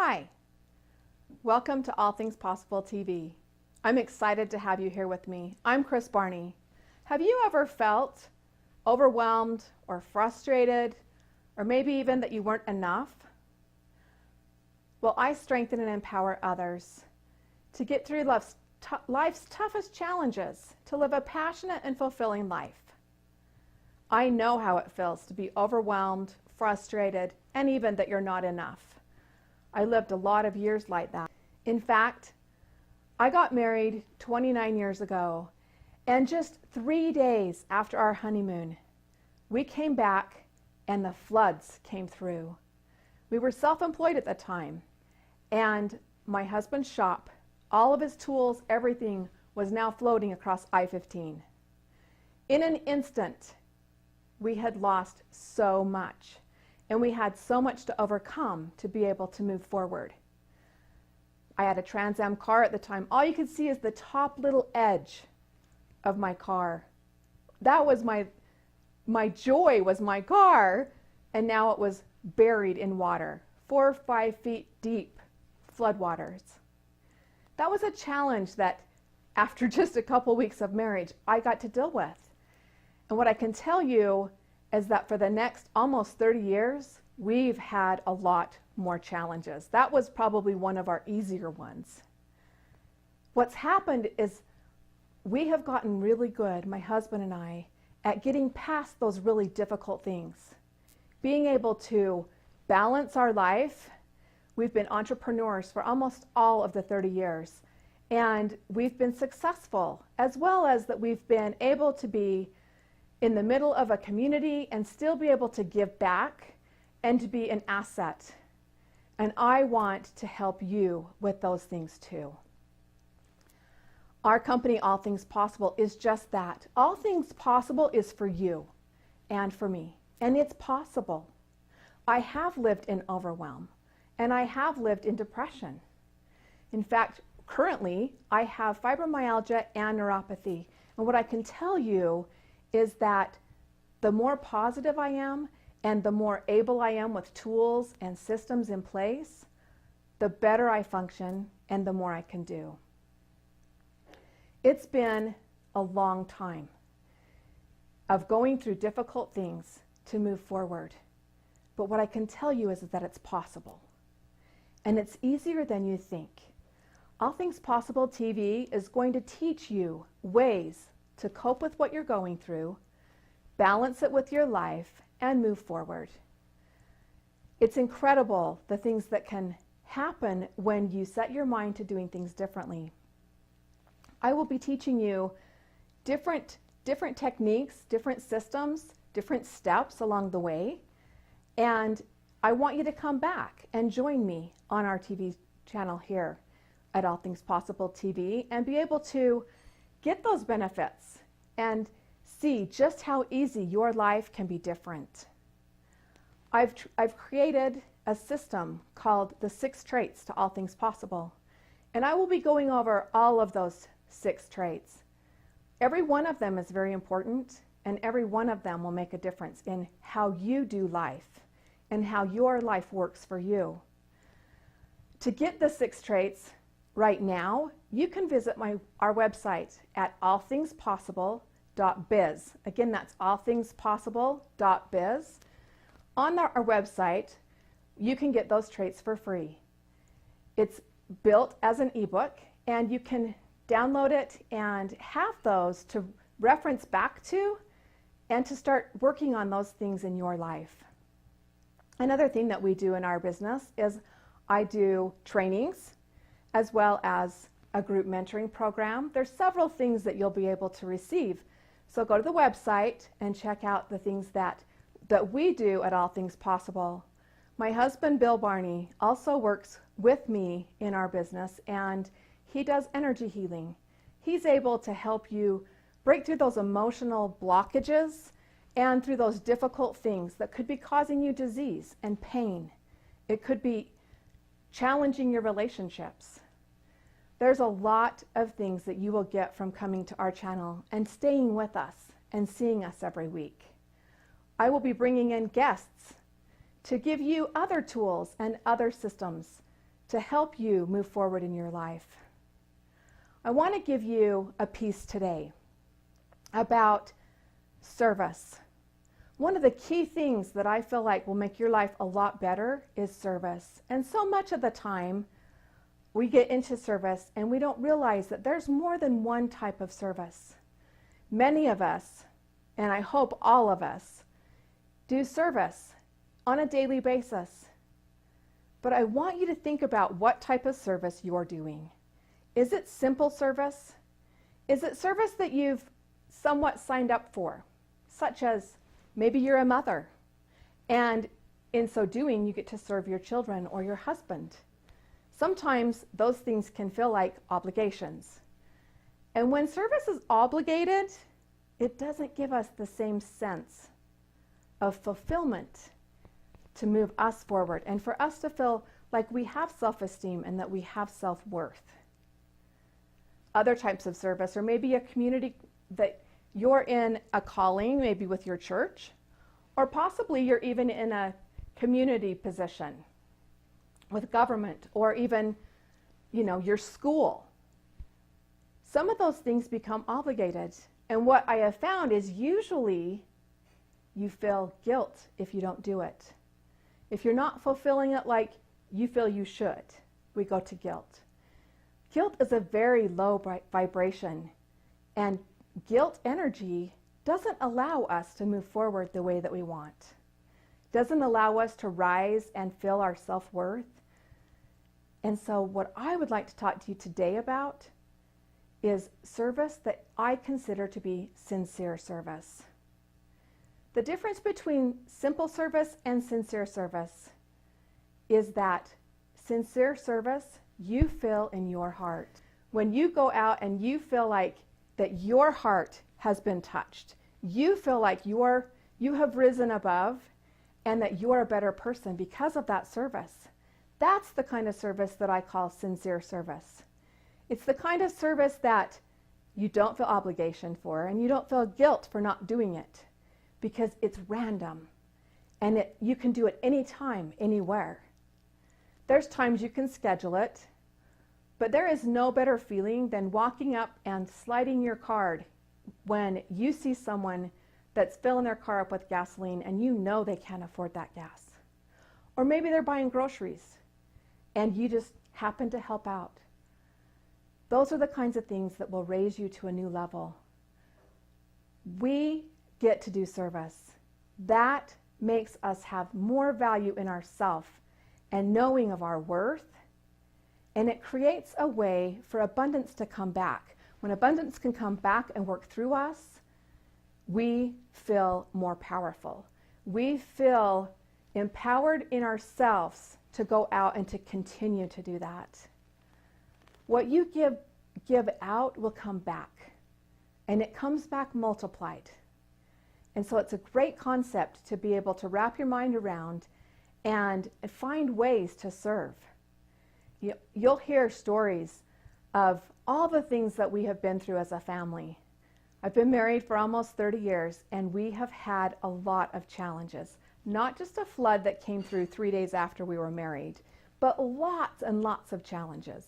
Hi, welcome to All Things Possible TV. I'm excited to have you here with me. I'm Kris Barney. Have you ever felt overwhelmed or frustrated, or maybe even that you weren't enough? Well, I strengthen and empower others to get through life's toughest challenges, to live a passionate and fulfilling life. I know how it feels to be overwhelmed, frustrated, and even that you're not enough. I lived a lot of years like that. In fact, I got married 29 years ago, and just 3 days after our honeymoon, we came back and the floods came through. We were self-employed at the time, and my husband's shop, all of his tools, everything was now floating across I-15. In an instant, we had lost so much. And we had so much to overcome to be able to move forward. I had a Trans Am car at the time. All you could see is the top little edge of my car. That was my joy, was my car, and now it was buried in water, 4 or 5 feet deep floodwaters. That was a challenge that after just a couple weeks of marriage, I got to deal with. And what I can tell you is that for the next almost 30 years, we've had a lot more challenges. That was probably one of our easier ones. What's happened is we have gotten really good, my husband and I, at getting past those really difficult things. Being able to balance our life. We've been entrepreneurs for almost all of the 30 years, and we've been successful, as well as that we've been able to be in the middle of a community and still be able to give back and to be an asset. And I want to help you with those things too. Our company, All Things Possible, is just that. All Things Possible is for you and for me. And it's possible. I have lived in overwhelm, and I have lived in depression. In fact, currently, I have fibromyalgia and neuropathy. And what I can tell you is that the more positive I am and the more able I am with tools and systems in place, the better I function and the more I can do. It's been a long time of going through difficult things to move forward. But what I can tell you is that it's possible. And it's easier than you think. All Things Possible TV is going to teach you ways to cope with what you're going through, balance it with your life, and move forward. It's incredible the things that can happen when you set your mind to doing things differently. I will be teaching you different techniques, different systems, different steps along the way, and I want you to come back and join me on our TV channel here at All Things Possible TV and be able to get those benefits and see just how easy your life can be different. I've created a system called the 6 traits to All Things Possible, and I will be going over all of those 6 traits. Every one of them is very important, and every one of them will make a difference in how you do life and how your life works for you. To get the 6 traits right now, you can visit our website at allthingspossible.biz. Again, that's allthingspossible.biz. On our website, you can get those traits for free. It's built as an ebook, and you can download it and have those to reference back to and to start working on those things in your life. Another thing that we do in our business is I do trainings as well as a group mentoring program. There's several things that you'll be able to receive. So go to the website and check out the things that we do at All Things Possible. My husband, Bill Barney, also works with me in our business, and he does energy healing. He's able to help you break through those emotional blockages and through those difficult things that could be causing you disease and pain. It could be challenging your relationships. There's a lot of things that you will get from coming to our channel and staying with us and seeing us every week. I will be bringing in guests to give you other tools and other systems to help you move forward in your life. I want to give you a piece today about service. One of the key things that I feel like will make your life a lot better is service. And so much of the time we get into service and we don't realize that there's more than one type of service. Many of us, and I hope all of us, do service on a daily basis. But I want you to think about what type of service you're doing. Is it simple service? Is it service that you've somewhat signed up for, such as maybe you're a mother, and in so doing you get to serve your children or your husband. Sometimes those things can feel like obligations. And when service is obligated, it doesn't give us the same sense of fulfillment to move us forward and for us to feel like we have self-esteem and that we have self-worth. Other types of service, or maybe a community that you're in a calling, maybe with your church, or possibly you're even in a community position with government, or even, your school. Some of those things become obligated. And what I have found is usually you feel guilt if you don't do it. If you're not fulfilling it like you feel you should, we go to guilt. Guilt is a very low vibration, and guilt energy doesn't allow us to move forward the way that we want. Doesn't allow us to rise and feel our self-worth. And so what I would like to talk to you today about is service that I consider to be sincere service. The difference between simple service and sincere service is that sincere service you feel in your heart. When you go out and you feel like that your heart has been touched, you feel like you have risen above and that you're a better person because of that service. That's the kind of service that I call sincere service. It's the kind of service that you don't feel obligation for and you don't feel guilt for not doing it because it's random and you can do it anytime, anywhere. There's times you can schedule it, but there is no better feeling than walking up and sliding your card when you see someone that's filling their car up with gasoline and you know they can't afford that gas. Or maybe they're buying groceries and you just happen to help out. Those are the kinds of things that will raise you to a new level. We get to do service. That makes us have more value in ourselves and knowing of our worth, and it creates a way for abundance to come back. When abundance can come back and work through us, we feel more powerful. We feel empowered in ourselves to go out and to continue to do that. What you give out will come back, and it comes back multiplied. And so it's a great concept to be able to wrap your mind around and find ways to serve. You'll hear stories of all the things that we have been through as a family. I've been married for almost 30 years, and we have had a lot of challenges. Not just a flood that came through 3 days after we were married, but lots and lots of challenges.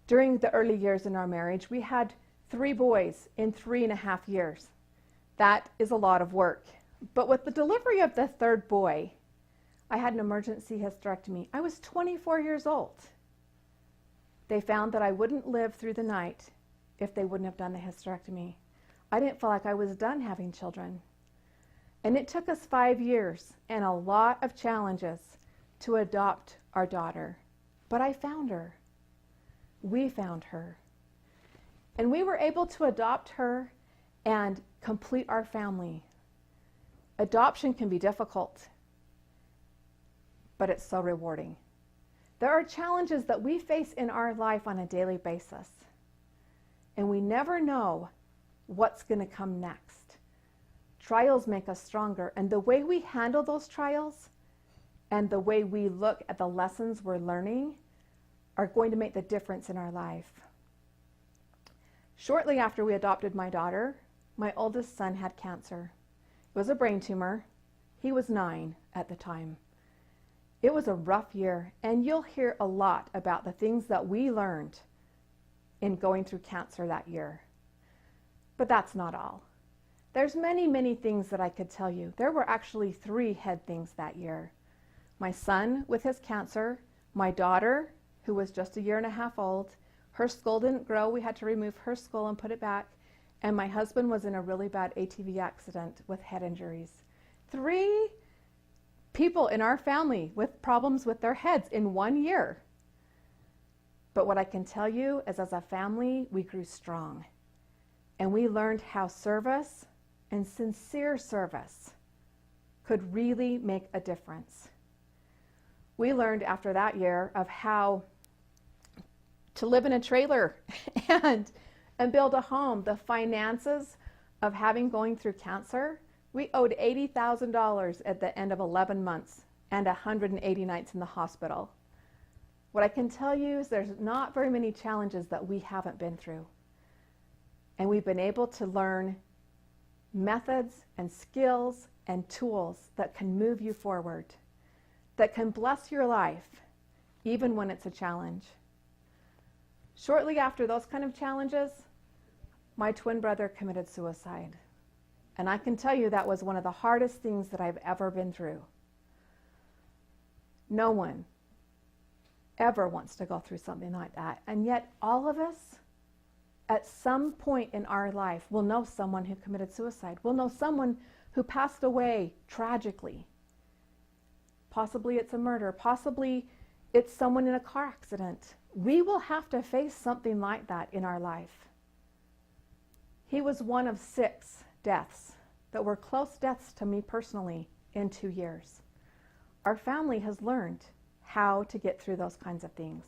During the early years in our marriage, we had 3 boys in 3.5 years. That is a lot of work. But with the delivery of the 3rd boy, I had an emergency hysterectomy. I was 24 years old. They found that I wouldn't live through the night if they wouldn't have done the hysterectomy. I didn't feel like I was done having children. And it took us 5 years and a lot of challenges to adopt our daughter. But I found her. We found her. And we were able to adopt her and complete our family. Adoption can be difficult, but it's so rewarding. There are challenges that we face in our life on a daily basis, and we never know what's going to come next. Trials make us stronger, and the way we handle those trials and the way we look at the lessons we're learning are going to make the difference in our life. Shortly after we adopted my daughter, my oldest son had cancer. It was a brain tumor. He was 9 at the time. It was a rough year, and you'll hear a lot about the things that we learned in going through cancer that year. But that's not all. There's many, many things that I could tell you. There were actually 3 head things that year. My son with his cancer, my daughter, who was just a year and a half old, her skull didn't grow. We had to remove her skull and put it back. And my husband was in a really bad ATV accident with head injuries. 3 people in our family with problems with their heads in 1 year. But what I can tell you is, as a family, we grew strong. And we learned how service and sincere service could really make a difference. We learned after that year of how to live in a trailer and build a home. The finances of going through cancer, we owed $80,000 at the end of 11 months and 180 nights in the hospital. What I can tell you is there's not very many challenges that we haven't been through. And we've been able to learn methods and skills and tools that can move you forward, that can bless your life, even when it's a challenge. Shortly after those kind of challenges, my twin brother committed suicide. And I can tell you that was one of the hardest things that I've ever been through. No one ever wants to go through something like that. And yet all of us, at some point in our life, will know someone who committed suicide. We'll know someone who passed away tragically. Possibly it's a murder. Possibly it's someone in a car accident. We will have to face something like that in our life. He was one of 6 deaths that were close deaths to me personally in 2 years. Our family has learned how to get through those kinds of things.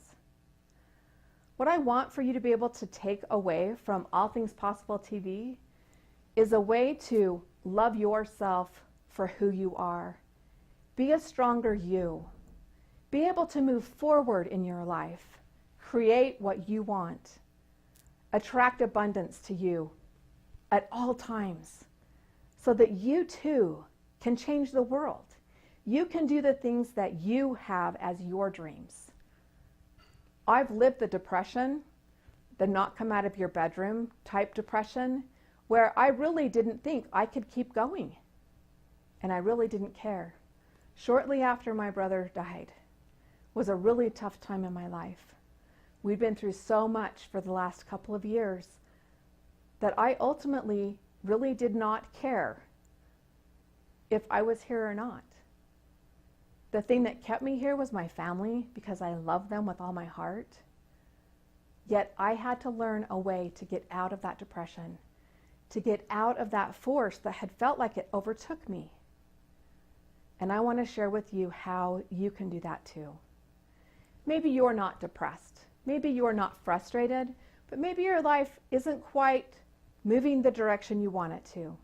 What I want for you to be able to take away from All Things Possible TV is a way to love yourself for who you are. Be a stronger you. Be able to move forward in your life. Create what you want. Attract abundance to you at all times so that you too can change the world. You can do the things that you have as your dreams. I've lived the depression, the not come out of your bedroom type depression, where I really didn't think I could keep going. And I really didn't care. Shortly after my brother died was a really tough time in my life. We'd been through so much for the last couple of years that I ultimately really did not care if I was here or not. The thing that kept me here was my family, because I love them with all my heart. Yet I had to learn a way to get out of that depression, to get out of that force that had felt like it overtook me. And I want to share with you how you can do that too. Maybe you're not depressed. Maybe you're not frustrated, but maybe your life isn't quite moving the direction you want it to.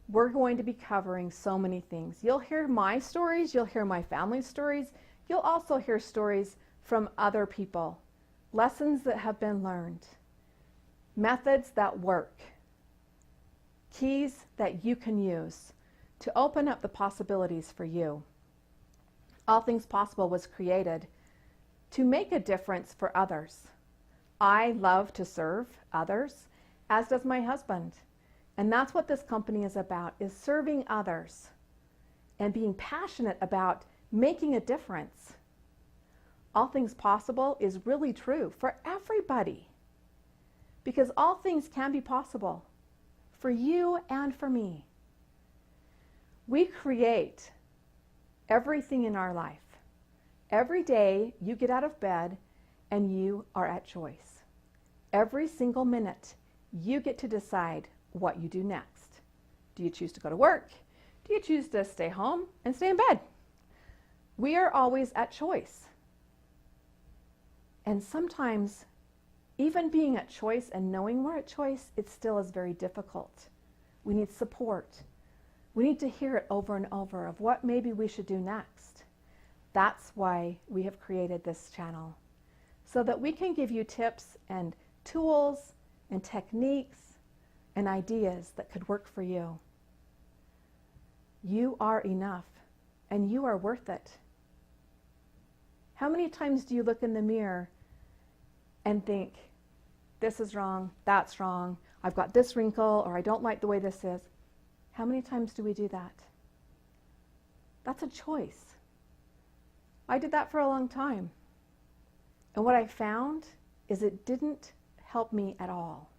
We're going to be covering so many things. You'll hear my stories, you'll hear my family's stories, you'll also hear stories from other people, lessons that have been learned, methods that work, keys that you can use to open up the possibilities for you. All Things Possible was created to make a difference for others. I love to serve others, as does my husband. And that's what this company is about, is serving others and being passionate about making a difference. All Things Possible is really true for everybody, because all things can be possible for you and for me. We create everything in our life. Every day you get out of bed and you are at choice. Every single minute you get to decide what you do next. Do you choose to go to work? Do you choose to stay home and stay in bed? We are always at choice. And sometimes, even being at choice and knowing we're at choice, it still is very difficult. We need support. We need to hear it over and over of what maybe we should do next. That's why we have created this channel, so that we can give you tips and tools and techniques and ideas that could work for you. You are enough, and you are worth it. How many times do you look in the mirror and think, this is wrong, that's wrong, I've got this wrinkle, or I don't like the way this is? How many times do we do that? That's a choice. I did that for a long time. And what I found is it didn't help me at all.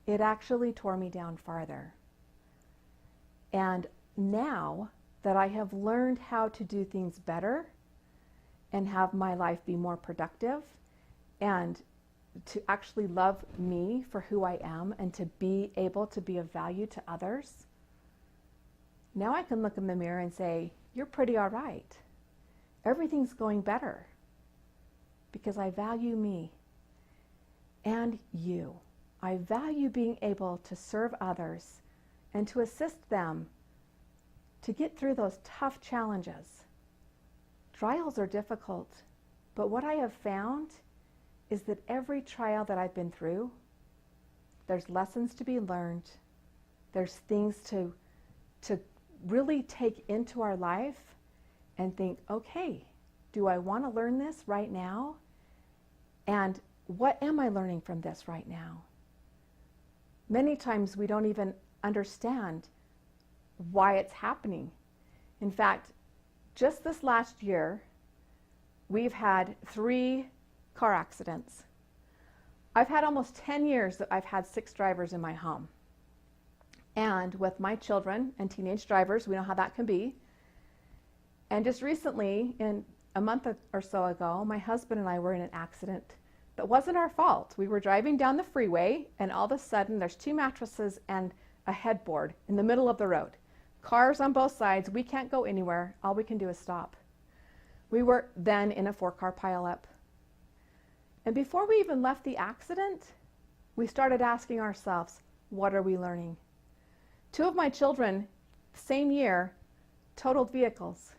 It actually tore me down farther. And now that I have learned how to do things better and have my life be more productive and to actually love me for who I am and to be able to be of value to others, now I can look in the mirror and say, you're pretty all right. Everything's going better because I value me and you. I value being able to serve others and to assist them to get through those tough challenges. Trials are difficult, but what I have found is that every trial that I've been through, there's lessons to be learned. There's things to really take into our life and think, okay, do I want to learn this right now? And what am I learning from this right now? Many times we don't even understand why it's happening. In fact, just this last year, we've had 3 car accidents. I've had almost 10 years that I've had 6 drivers in my home. And with my children and teenage drivers, we know how that can be. And just recently, in a month or so ago, my husband and I were in an accident that wasn't our fault. We were driving down the freeway, and all of a sudden there's 2 mattresses and a headboard in the middle of the road. Cars on both sides, we can't go anywhere. All we can do is stop. We were then in a 4-car pileup. And before we even left the accident, we started asking ourselves, what are we learning? 2 of my children, same year, totaled vehicles.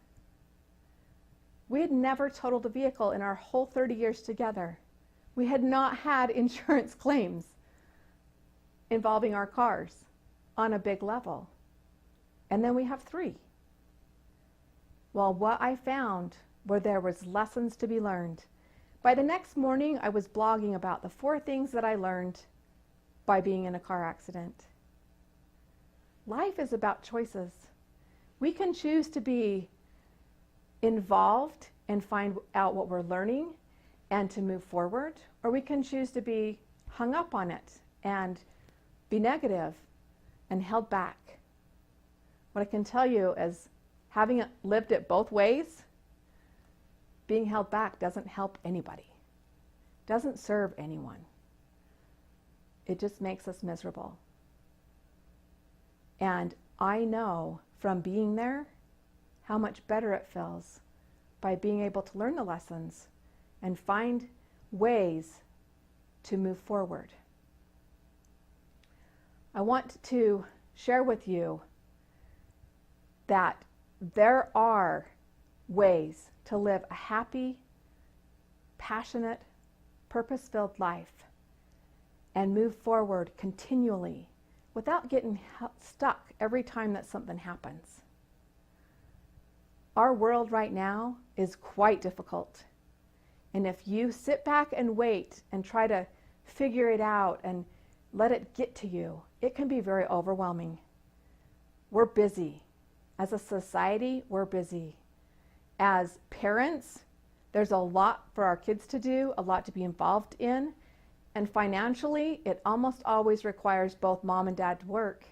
We had never totaled a vehicle in our whole 30 years together. We had not had insurance claims involving our cars on a big level. And then we have 3. Well, what I found were there was lessons to be learned. By the next morning, I was blogging about the 4 things that I learned by being in a car accident. Life is about choices. We can choose to be involved and find out what we're learning and to move forward, or we can choose to be hung up on it and be negative and held back. What I can tell you is, having lived it both ways, being held back doesn't help anybody, doesn't serve anyone. It just makes us miserable. And I know from being there how much better it feels by being able to learn the lessons and find ways to move forward. I want to share with you that there are ways to live a happy, passionate, purpose-filled life and move forward continually without getting stuck every time that something happens. Our world right now is quite difficult. And if you sit back and wait and try to figure it out and let it get to you, it can be very overwhelming. We're busy. As a society, we're busy. As parents, there's a lot for our kids to do, a lot to be involved in. And financially, it almost always requires both mom and dad to work.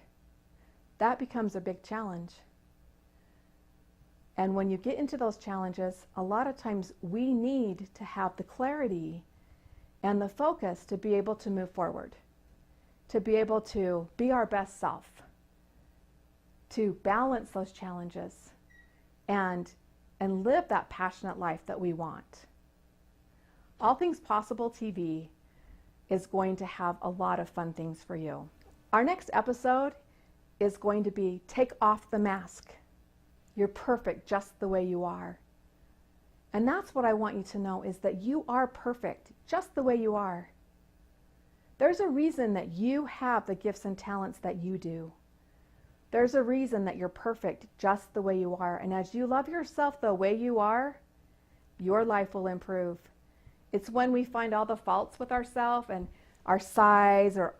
That becomes a big challenge. And when you get into those challenges, a lot of times we need to have the clarity and the focus to be able to move forward, to be able to be our best self, to balance those challenges and live that passionate life that we want. All Things Possible TV is going to have a lot of fun things for you. Our next episode is going to be Take Off the Mask. You're perfect just the way you are. And that's what I want you to know, is that you are perfect just the way you are. There's a reason that you have the gifts and talents that you do. There's a reason that you're perfect just the way you are. And as you love yourself the way you are, your life will improve. It's when we find all the faults with ourselves and our size or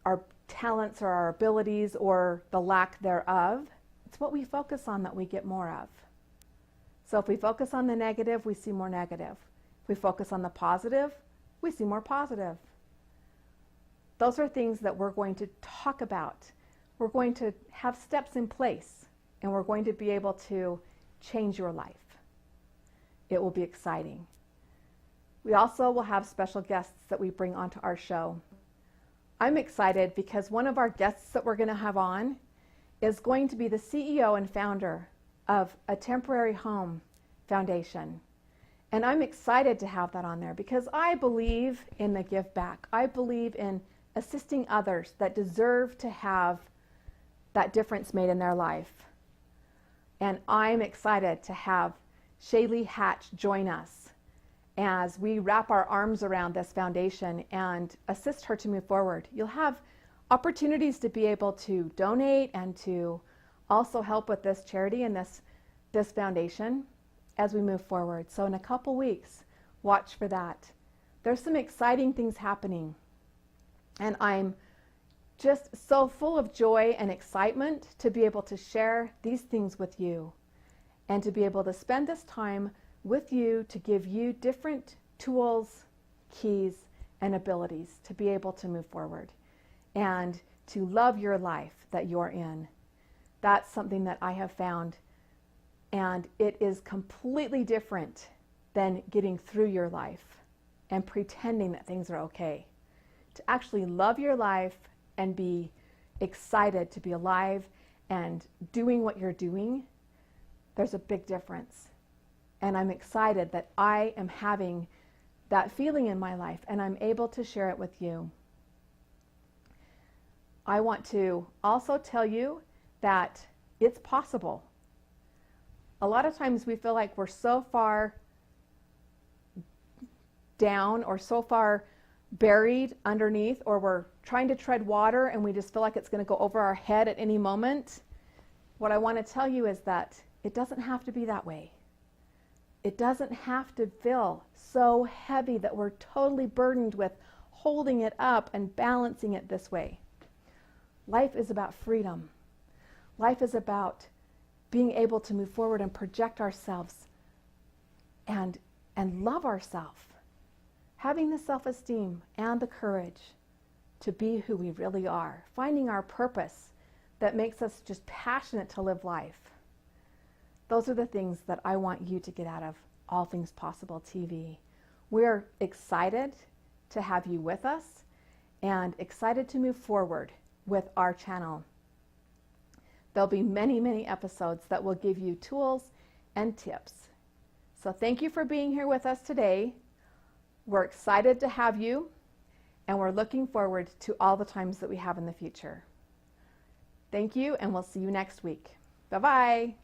our talents or our abilities or the lack thereof. It's what we focus on that we get more of. So if we focus on the negative, we see more negative. If we focus on the positive, we see more positive. Those are things that we're going to talk about. We're going to have steps in place, and we're going to be able to change your life. It will be exciting. We also will have special guests that we bring onto our show. I'm excited because one of our guests that we're going to have on is going to be the CEO and founder of a temporary home foundation. And I'm excited to have that on there because I believe in the give back. I believe in assisting others that deserve to have that difference made in their life. And I'm excited to have Shaylee Hatch join us as we wrap our arms around this foundation and assist her to move forward. You'll have opportunities to be able to donate and to also help with this charity and this foundation as we move forward. So in a couple weeks, watch for that. There's some exciting things happening. And I'm just so full of joy and excitement to be able to share these things with you and to be able to spend this time with you to give you different tools, keys, and abilities to be able to move forward and to love your life that you're in. That's something that I have found, and it is completely different than getting through your life and pretending that things are okay. To actually love your life and be excited to be alive and doing what you're doing, there's a big difference. And I'm excited that I am having that feeling in my life and I'm able to share it with you. I want to also tell you that it's possible. A lot of times we feel like we're so far down or so far buried underneath, or we're trying to tread water and we just feel like it's going to go over our head at any moment. What I want to tell you is that it doesn't have to be that way. It doesn't have to feel so heavy that we're totally burdened with holding it up and balancing it this way. Life is about freedom. Life is about being able to move forward and project ourselves and love ourselves. Having the self-esteem and the courage to be who we really are. Finding our purpose that makes us just passionate to live life. Those are the things that I want you to get out of All Things Possible TV. We're excited to have you with us and excited to move forward with our channel. There'll be many, many episodes that will give you tools and tips. So thank you for being here with us today. We're excited to have you, and we're looking forward to all the times that we have in the future. Thank you, and we'll see you next week. Bye-bye.